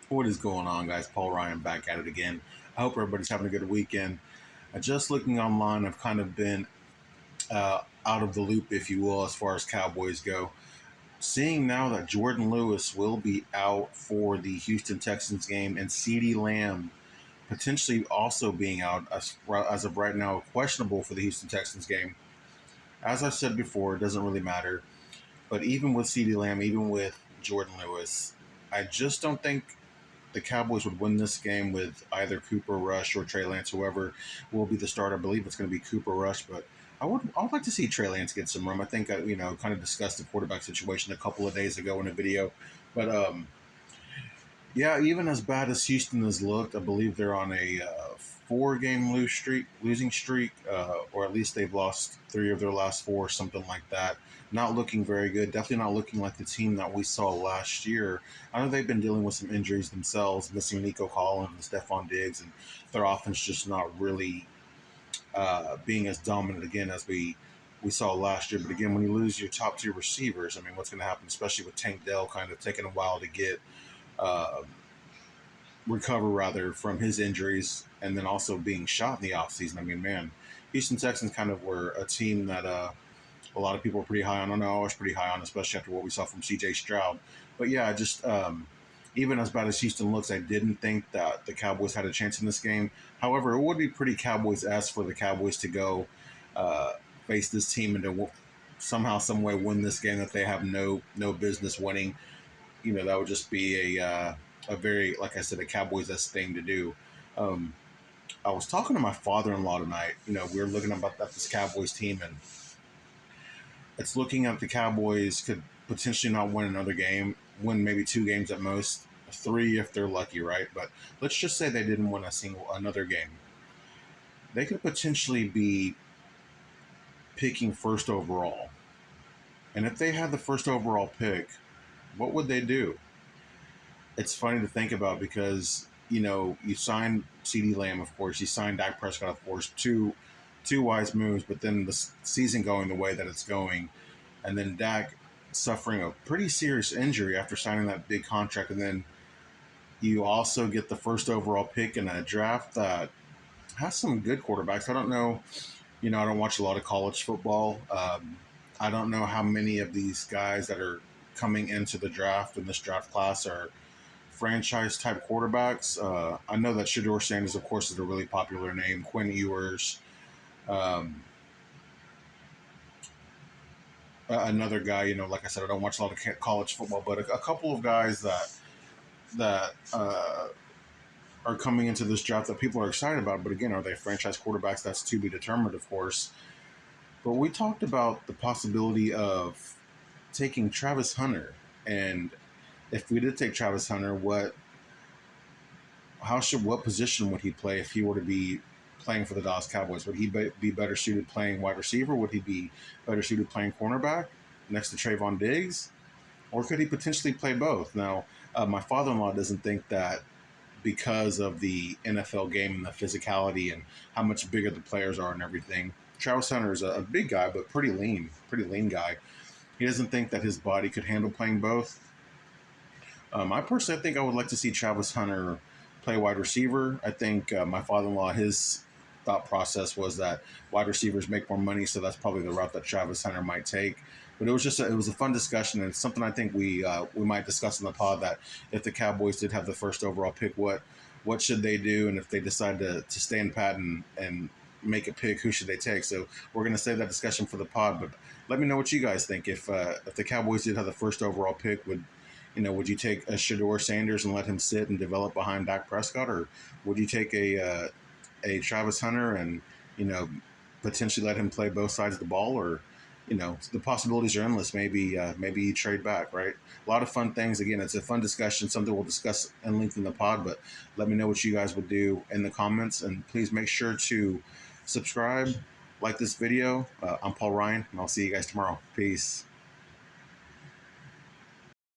What is going on, guys? Paul Ryan back at it again. I hope everybody's having a good weekend. Just looking online, I've kind of been out of the loop, if you will, as far as Cowboys go. Seeing now that Jordan Lewis will be out for the Houston Texans game and CeeDee Lamb potentially also being out as of right now, questionable for the Houston Texans game. As I said before, it doesn't really matter. But even with CeeDee Lamb, even with Jordan Lewis, I just don't think the Cowboys would win this game with either Cooper Rush or Trey Lance, whoever will be the starter. I believe it's going to be Cooper Rush, but I would like to see Trey Lance get some room. I think kind of discussed the quarterback situation a couple of days ago in a video, but yeah, even as bad as Houston has looked, I believe they're on a four-game losing streak, or at least they've lost three of their last four, something like that. Not looking very good. Definitely not looking like the team that we saw last year. I know they've been dealing with some injuries themselves, missing Nico Collins and Stephon Diggs, and their offense just not really being as dominant again as we saw last year. But again, when you lose your top two receivers, I mean, what's going to happen, especially with Tank Dell kind of taking a while to get uh, recover rather from his injuries, and then also being shot in the offseason. I mean, man, Houston Texans kind of were a team that a lot of people were pretty high on. I know I was pretty high on, especially after what we saw from C.J. Stroud. But yeah, just even as bad as Houston looks, I didn't think that the Cowboys had a chance in this game. However, it would be pretty Cowboys-esque for the Cowboys to go uh, face this team and to somehow, some way, win this game that they have no business winning. That would just be a very, like I said, a Cowboys-esque thing to do. Um, I was talking to my father-in-law tonight. We were looking about at this Cowboys team, and it's looking at the Cowboys could potentially not win another game, win maybe two games at most, three if they're lucky, right? But let's just say they didn't win another game. They could potentially be picking first overall, and if they had the first overall pick, what would they do? It's funny to think about because you signed CeeDee Lamb, of course, you signed Dak Prescott, of course, two wise moves, but then the season going the way that it's going, and then Dak suffering a pretty serious injury after signing that big contract, and then you also get the first overall pick in a draft that has some good quarterbacks. I don't know, I don't watch a lot of college football. I don't know how many of these guys that are coming into the draft in this draft class are franchise type quarterbacks. I know that Shador Sanders, of course, is a really popular name. Quinn Ewers, um, another guy. Like I said, I don't watch a lot of college football, but a couple of guys that are coming into this draft that people are excited about. But again, are they franchise quarterbacks? That's to be determined, of course. But we talked about the possibility of taking Travis Hunter, and if we did take Travis Hunter, what position would he play if he were to be playing for the Dallas Cowboys? Would he be better suited playing wide receiver? Would he be better suited playing cornerback next to Trayvon Diggs? Or could he potentially play both? Now, my father-in-law doesn't think that because of the NFL game and the physicality and how much bigger the players are and everything. Travis Hunter is a big guy, but pretty lean guy. He doesn't think that his body could handle playing both. I personally think I would like to see Travis Hunter play wide receiver. I think my father-in-law, his thought process was that wide receivers make more money, so that's probably the route that Travis Hunter might take. But it was a fun discussion, and it's something I think we might discuss in the pod, that if the Cowboys did have the first overall pick, what should they do, and if they decide to stand pat and make a pick, who should they take? So we're going to save that discussion for the pod. But let me know what you guys think. If the Cowboys did have the first overall pick, would you take a Shador Sanders and let him sit and develop behind Dak Prescott, or would you take a Travis Hunter and potentially let him play both sides of the ball? Or the possibilities are endless. Maybe you trade back, right? A lot of fun things. Again, it's a fun discussion, something we'll discuss in length in the pod. But let me know what you guys would do in the comments, and please make sure to subscribe, like this video. I'm Paul Ryan, and I'll see you guys tomorrow. Peace.